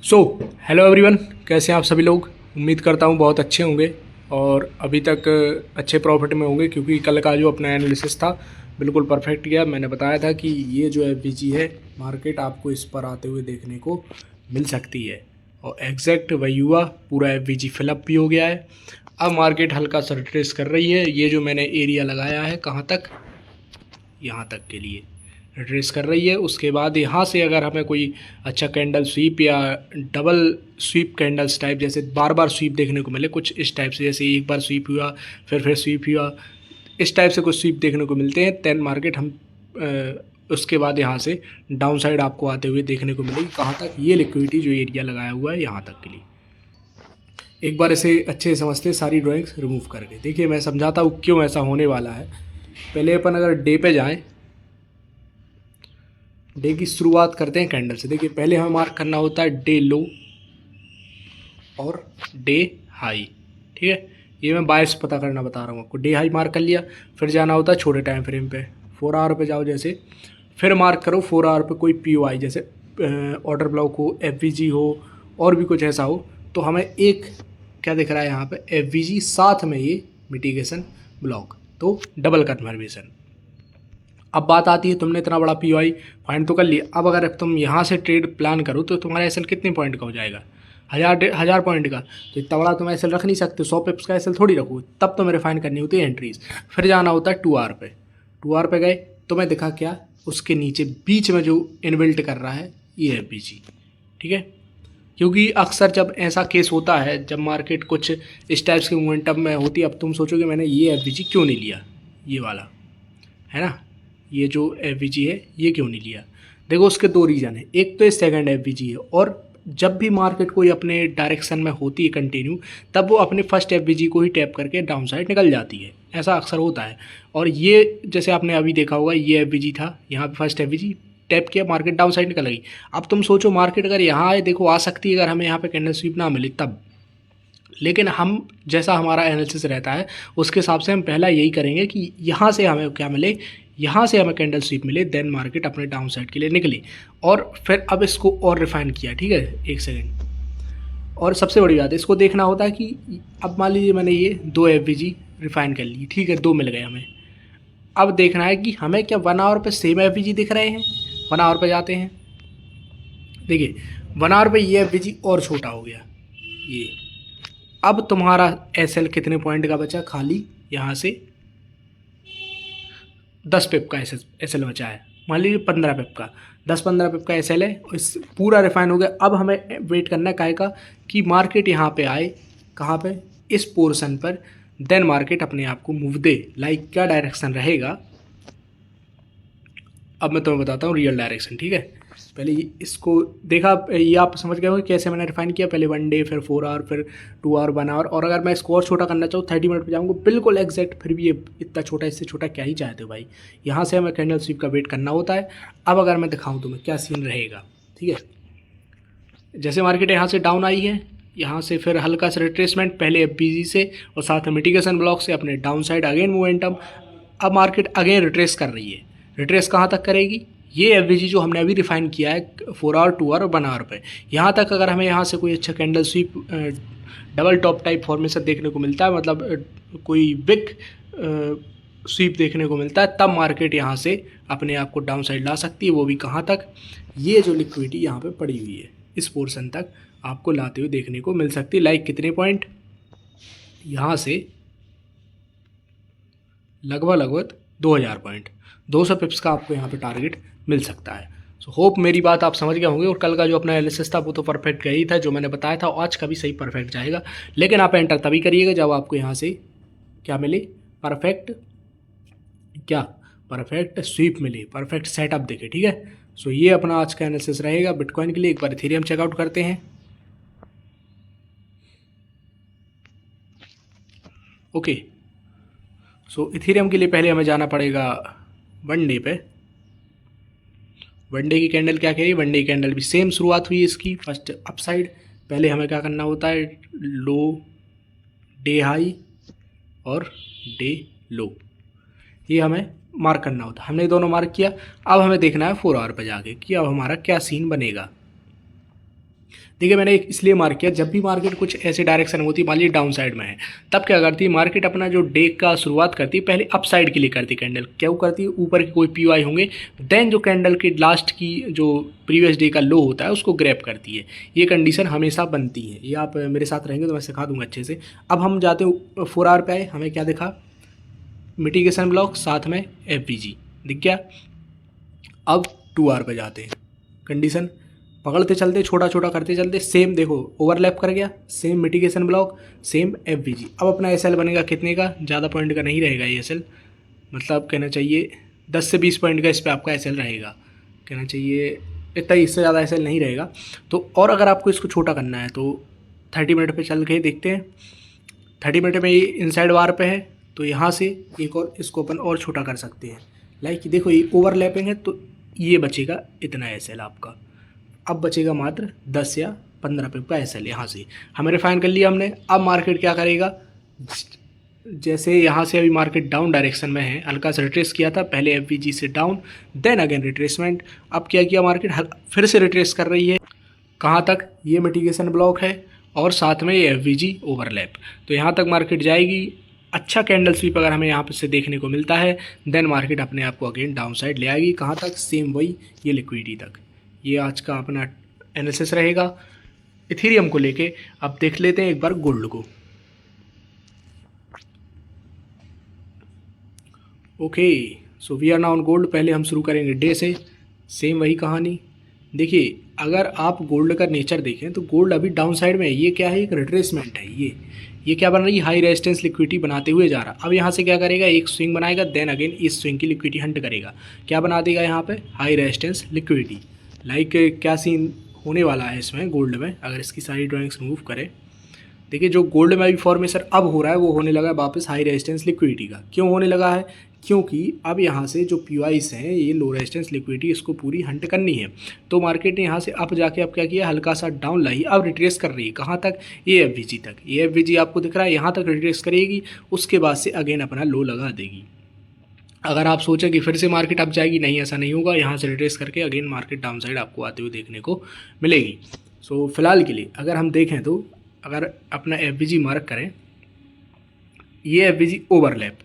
So hello everyone, कैसे हैं आप सभी लोग। उम्मीद करता हूँ बहुत अच्छे होंगे और अभी तक अच्छे प्रॉफिट में होंगे, क्योंकि कल का जो अपना एनालिसिस था बिल्कुल परफेक्ट गया। मैंने बताया था कि ये जो एफवीजी है मार्केट आपको इस पर आते हुए देखने को मिल सकती है, और एग्जैक्ट वही हुआ। पूरा एफवीजी फिलअप भी हो गया है। अब मार्केट हल्का सा रिट्रेस कर रही है। ये जो मैंने एरिया लगाया है कहाँ तक, यहाँ तक के लिए रिट्रेस कर रही है। उसके बाद यहाँ से अगर हमें कोई अच्छा कैंडल स्वीप या डबल स्वीप कैंडल्स टाइप, जैसे बार बार स्वीप देखने को मिले कुछ इस टाइप से, जैसे एक बार स्वीप हुआ फिर स्वीप हुआ, इस टाइप से कुछ स्वीप देखने को मिलते हैं, देन मार्केट हम उसके बाद यहाँ से डाउन साइड आपको आते हुए देखने को मिलेगी। कहाँ तक, ये लिक्विडिटी जो एरिया लगाया हुआ है यहाँ तक के लिए। एक बार इसे अच्छे से समझते, सारी ड्राइंग्स रिमूव करके देखिए। मैं समझाता हूँ क्यों ऐसा होने वाला है। पहले अपन अगर डे पे जाएं, डे की शुरुआत करते हैं कैंडल से। देखिए पहले हमें मार्क करना होता है डे लो और डे हाई, ठीक है। ये मैं बायस पता करना बता रहा हूँ आपको। डे हाई मार्क कर लिया, फिर जाना होता है छोटे टाइम फ्रेम पे, 4 आवर पे जाओ जैसे, फिर मार्क करो 4 आवर पे कोई पीओआई, जैसे ऑर्डर ब्लॉक हो, एफवीजी हो, और भी कुछ ऐसा हो। तो हमें एक क्या दिख रहा है यहाँ पे, एफवीजी साथ में ये मिटिगेशन ब्लॉक, तो डबल कन्फर्मेशन। अब बात आती है, तुमने इतना बड़ा पीओआई फाइंड तो कर लिया। अब अगर तुम यहाँ से ट्रेड प्लान करो तो तुम्हारा एसएल कितने पॉइंट का हो जाएगा, 1000 पॉइंट का। तो इतना बड़ा तुम एसएल रख नहीं सकते, 100 पिप्स का एसएल थोड़ी रखो। तब तुम्हें रिफाइन करनी होती है एंट्रीज। फिर जाना होता है 2 आवर पे। 2 आवर पे गए, तुम्हें दिखा क्या, उसके नीचे बीच में जो इनबिल्ट कर रहा है ये है बीजी, ठीक है। क्योंकि अक्सर जब ऐसा केस होता है, जब मार्केट कुछ इस टाइप्स के मोमेंटम में होती है, अब तुम सोचोगे मैंने ये एफ क्यों नहीं लिया, ये वाला है ना, ये जो एफ है ये क्यों नहीं लिया। देखो उसके दो रीज़न है। एक तो ये सेकंड एफ है, और जब भी मार्केट कोई अपने डायरेक्शन में होती है कंटिन्यू, तब वो अपने फर्स्ट एफ को ही टैप करके डाउन साइड निकल जाती है। ऐसा अक्सर होता है। और ये जैसे आपने अभी देखा होगा, ये एफ था, यहाँ पे फर्स्ट एफ टैप किया, मार्केट डाउन साइड निकल गई। अब तुम सोचो मार्केट अगर यहाँ आए, देखो आ सकती है अगर हमें यहाँ पे कैंडल स्वीप ना मिले तब। लेकिन हम जैसा हमारा एनालिसिस रहता है उसके हिसाब से हम पहला यही करेंगे कि यहाँ से हमें क्या मिले, यहाँ से हमें कैंडल स्वीप मिले, देन मार्केट अपने डाउन साइड के लिए निकले। और फिर अब इसको और रिफाइन किया, ठीक है, एक सेकेंड। और सबसे बड़ी बात है, इसको देखना होता है कि अब मान लीजिए मैंने ये 2 एफ रिफाइन कर ली, ठीक है, 2 मिल गए हमें। अब देखना है कि हमें क्या 1 आवर पे सेम एफ दिख रहे हैं। 1 आवर पे जाते हैं, देखिए 1 आवर पे ये एफ और छोटा हो गया ये। अब तुम्हारा एसएल कितने पॉइंट का बचा, खाली यहाँ से 10 पिप का एसएल बचा है। मान लीजिए 15 पिप का, 10-15 पिप का एसएल है, इस पूरा रिफाइन हो गया। अब हमें वेट करना है काहे का, कि मार्केट यहाँ पे आए, कहाँ पे, इस पोर्शन पर, देन मार्केट अपने आप को मूव दे। लाइक क्या डायरेक्शन रहेगा, अब मैं तुम्हें बताता हूँ रियल डायरेक्शन, ठीक है। पहले इसको देखा, ये आप समझ गए होंगे कैसे मैंने रिफाइन किया। पहले 1 डे, फिर 4 आवर, फिर 2 आवर, 1 आवर, और अगर मैं इसको और छोटा करना चाहूँ 30 मिनट पे जाऊँगा बिल्कुल एग्जैक्ट। फिर भी ये इतना छोटा, इससे छोटा क्या ही चाहते हो भाई। यहाँ से हमें कैंडल स्वीप का वेट करना होता है। अब अगर मैं दिखाऊँ तुम्हें क्या सीन रहेगा, ठीक है। जैसे मार्केट यहाँ से डाउन आई है, यहाँ से फिर हल्का सा रिट्रेसमेंट, पहले एफ से और साथ में मिटिगेशन ब्लॉक से अपने डाउन साइड अगेन मोमेंटम। अब मार्केट अगेन रिट्रेस कर रही है। रिट्रेस कहाँ तक करेगी, ये एवरेज जो हमने अभी रिफाइन किया है 4 आवर, 2 आवर और 1 आवर पे, यहाँ तक अगर हमें यहाँ से कोई अच्छा candle sweep double top type formation देखने को मिलता है, मतलब कोई बिग स्वीप देखने को मिलता है, तब मार्केट यहाँ से अपने आप को डाउन साइड ला सकती है। वो भी कहाँ तक, ये जो लिक्विडिटी यहाँ पे पड़ी हुई है इस पोर्शन तक आपको लाते हुए देखने को मिल सकती है। लाइक कितने पॉइंट, यहाँ से लगभग 2000 पॉइंट, 200 पिप्स का आपको यहाँ पे टारगेट मिल सकता है। सो होप मेरी बात आप समझ गए होंगे। और कल का जो अपना एनालिसिस था वो तो परफेक्ट गया ही था, जो मैंने बताया था। आज का भी सही परफेक्ट जाएगा, लेकिन आप एंटर तभी करिएगा जब आपको यहाँ से क्या मिले, परफेक्ट क्या, परफेक्ट स्वीप मिले, परफेक्ट सेटअप दिखे, ठीक है। सो ये अपना आज का एनालिसिस रहेगा बिटकॉइन के लिए। एक बार इथेरियम चेकआउट करते हैं। ओके, सो इथेरियम के लिए पहले हमें जाना पड़ेगा 1 डे पे। 1 डे की कैंडल क्या कह रही है, 1 डे की कैंडल भी सेम शुरुआत हुई इसकी फर्स्ट अपसाइड। पहले हमें क्या करना होता है, लो, डे हाई और डे लो, ये हमें मार्क करना होता है। हमने दोनों मार्क किया। अब हमें देखना है 4 आवर पर जाके कि अब हमारा क्या सीन बनेगा। देखिए मैंने एक इसलिए मार्क किया, जब भी मार्केट कुछ ऐसे डायरेक्शन में होती है, मान लीजिए डाउन साइड में है, तब क्या करती है मार्केट अपना जो डे का शुरुआत करती है पहले अप साइड के लिए करती है कैंडल। क्यों करती है, ऊपर की कोई पीओआई होंगे, देन जो कैंडल के लास्ट की जो प्रीवियस डे का लो होता है उसको ग्रैब करती है। ये कंडीशन हमेशा बनती है, ये आप मेरे साथ रहेंगे तो मैं सिखा दूंगा अच्छे से। अब हम जाते हैं 4 आवर पे आए, हमें क्या दिखा, मिटिगेशन ब्लॉक साथ में एफवीजी दिख गया। अब 2 आवर पे जाते हैं, कंडीशन पकड़ते चलते छोटा छोटा करते चलते, सेम देखो ओवरलैप कर गया, same mitigation block, same FVG. अब अपना एसएल बनेगा कितने का, ज़्यादा पॉइंट का नहीं रहेगा ये एसएल, मतलब कहना चाहिए 10 से 20 पॉइंट का इस पर आपका एसएल रहेगा, कहना चाहिए इतना, इससे ज़्यादा एसएल नहीं रहेगा। तो और अगर आपको इसको छोटा करना है तो 30 मिनट पे चल के देखते हैं। 30 मिनट में ये इनसाइड वार पे है, तो यहाँ से एक और इसको अपन और छोटा कर सकते हैं। लाइक देखो ये ओवरलैपिंग है, तो ये बचेगा इतना एसएल आपका। अब बचेगा मात्र 10 या 15 पिप का एसएल। यहाँ से हमें रिफाइन कर लिया हमने। अब मार्केट क्या करेगा, जैसे यहाँ से अभी मार्केट डाउन डायरेक्शन में है, हल्का सा रिट्रेस किया था पहले एफवीजी से डाउन, देन अगेन रिट्रेसमेंट। अब क्या किया मार्केट, फिर से रिट्रेस कर रही है, कहाँ तक, ये मिटिगेशन ब्लॉक है और साथ में ये एफवीजी ओवरलैप, तो यहाँ तक मार्केट जाएगी। अच्छा कैंडल स्वीप अगर हमें यहाँ पर से देखने को मिलता है, देन मार्केट अपने आप को अगेन डाउन साइड ले आएगी, कहाँ तक, सेम वही ये लिक्विडिटी तक। ये आज का अपना एनालिसिस रहेगा इथेरियम को लेके। अब देख लेते हैं एक बार गोल्ड को। Okay, so we are now on gold. पहले हम शुरू करेंगे डे से, सेम वही कहानी। देखिए अगर आप गोल्ड का नेचर देखें तो गोल्ड अभी डाउन साइड में है, ये क्या है, एक रिट्रेसमेंट है। ये क्या बन रही है, हाई रेजिस्टेंस लिक्विडिटी बनाते हुए जा रहा। अब यहाँ से क्या करेगा, एक स्विंग बनाएगा, देन अगेन इस स्विंग की लिक्विडिटी हंट करेगा। क्या बना देगा यहाँ पे, हाई रेजिस्टेंस लिक्विडिटी। लाइक क्या सीन होने वाला है इसमें गोल्ड में, अगर इसकी सारी ड्राइंग्स रिमूव करें, देखिए जो गोल्ड में अभी फॉर्मेशन अब हो रहा है वो होने लगा है वापस हाई रेजिस्टेंस लिक्विडिटी का। क्यों होने लगा है, क्योंकि अब यहाँ से जो पीओआईस हैं, ये लो रेजिस्टेंस लिक्विडिटी इसको पूरी हंट करनी है। तो मार्केट ने यहाँ से अप जाके अब क्या किया, हल्का सा डाउन लाई, अब रिट्रेस कर रही है, कहाँ तक, ये एफवीजी तक। ये एफवीजी आपको दिख रहा है, यहाँ तक रिट्रेस करेगी, उसके बाद से अगेन अपना लो लगा देगी। अगर आप सोचें कि फिर से मार्केट अप जाएगी, नहीं, ऐसा नहीं होगा। यहाँ से रिट्रेस करके अगेन मार्केट डाउन साइड आपको आते हुए देखने को मिलेगी। सो फिलहाल के लिए अगर हम देखें तो अगर अपना एफवीजी मार्क करें, ये एफवीजी ओवरलैप,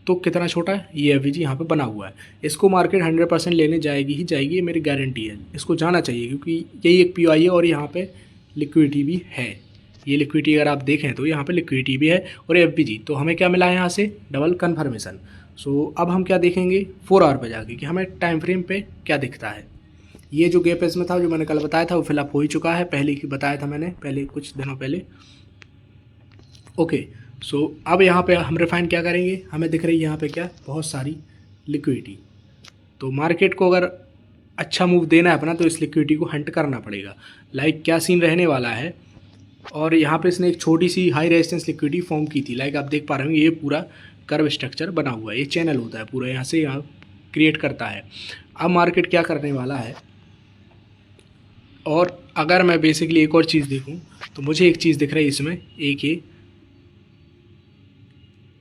तो कितना छोटा है, ये एफवीजी यहाँ पे बना हुआ है। इसको मार्केट 100% लेने जाएगी ही जाएगी, ये मेरी गारंटी है। इसको जाना चाहिए क्योंकि यही एक पीओआई है और यहाँ पे लिक्विडिटी भी है। ये लिक्विडिटी अगर आप देखें तो यहाँ पे लिक्विडिटी भी है और एफवीजी, तो हमें क्या मिला है यहाँ से, डबल कन्फर्मेशन। सो अब हम क्या देखेंगे 4 आवर पे जाके कि हमें टाइम फ्रेम पे क्या दिखता है। ये जो गैप इसमें था जो मैंने कल बताया था वो फिलअप हो ही चुका है, पहले ही बताया था मैंने पहले कुछ दिनों पहले। ओके, सो अब यहाँ पे हम रिफाइन क्या करेंगे, हमें दिख रही है यहाँ पे क्या, बहुत सारी लिक्विडिटी। तो मार्केट को अगर अच्छा मूव देना है अपना तो इस लिक्विडिटी को हंट करना पड़ेगा। लाइक क्या सीन रहने वाला है, और यहाँ पे इसने एक छोटी सी हाई रेजिस्टेंस लिक्विडिटी फॉर्म की थी। लाइक आप देख पा रहे होंगे ये पूरा कर्व स्ट्रक्चर बना हुआ है, ये चैनल होता है पूरा, यहाँ से यहाँ क्रिएट करता है। अब मार्केट क्या करने वाला है, और अगर मैं बेसिकली एक और चीज़ देखूं तो मुझे एक चीज़ दिख रही है इसमें, एक ये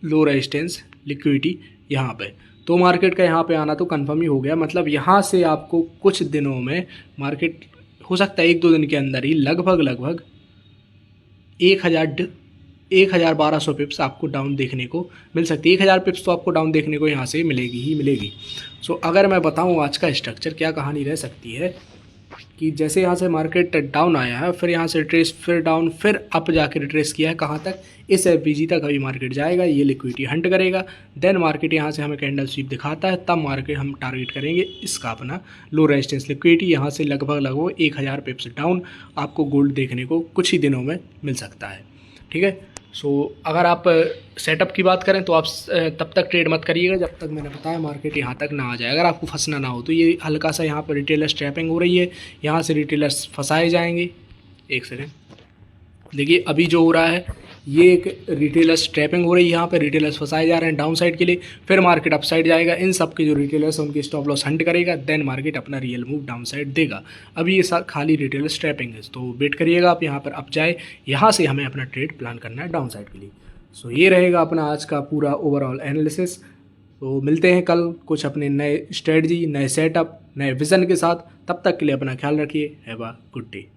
लो रेजिस्टेंस लिक्विडिटी यहाँ पे। तो मार्केट का यहाँ पे आना तो कंफर्म ही हो गया। मतलब यहाँ से आपको कुछ दिनों में मार्केट, हो सकता है 1-2 दिन के अंदर ही लगभग 1,1200 पिप्स आपको डाउन देखने को मिल सकती है। 1,000 पिप्स तो आपको डाउन देखने को यहाँ से मिलेगी ही मिलेगी। सो अगर मैं बताऊँ आज का स्ट्रक्चर क्या कहानी रह सकती है, कि जैसे यहाँ से मार्केट डाउन आया है, फिर यहाँ से रिट्रेस, फिर डाउन, फिर अप जाके रिट्रेस किया है, कहाँ तक, इस एफवीजी तक अभी मार्केट जाएगा, ये लिक्विडिटी हंट करेगा। देन मार्केट यहाँ से हमें कैंडल स्वीप दिखाता है, तब मार्केट हम टारगेट करेंगे इसका अपना लो रेजिस्टेंस लिक्विडिटी। यहाँ से लगभग 1,000 पिप्स डाउन आपको गोल्ड देखने को कुछ ही दिनों में मिल सकता है। ठीक है, सो अगर आप सेटअप की बात करें तो आप तब तक ट्रेड मत करिएगा जब तक मैंने बताया मार्केट यहाँ तक ना आ जाए। अगर आपको फंसना ना हो तो ये हल्का सा यहाँ पर रिटेलर्स ट्रैपिंग हो रही है, यहाँ से रिटेलर्स फंसाए जाएंगे। एक सेकेंड, देखिए अभी जो हो रहा है ये एक रिटेलर्स ट्रैपिंग हो रही है, यहाँ पे रिटेलर्स फंसाए जा रहे हैं डाउन साइड के लिए, फिर मार्केट अप साइड जाएगा, इन सब के जो रिटेलर्स हैं उनकी स्टॉप लॉस हंट करेगा, देन मार्केट अपना रियल मूव डाउन साइड देगा। अभी ये खाली रिटेलर्स ट्रैपिंग है, तो वेट करिएगा आप यहाँ पर अप जाए, यहाँ से हमें अपना ट्रेड प्लान करना है डाउन साइड के लिए। सो ये रहेगा अपना आज का पूरा ओवरऑल एनालिसिस। तो मिलते हैं कल कुछ अपने नए स्ट्रेटजी, नए सेटअप, नए विज़न के साथ। तब तक के लिए अपना ख्याल रखिए। Have a good day.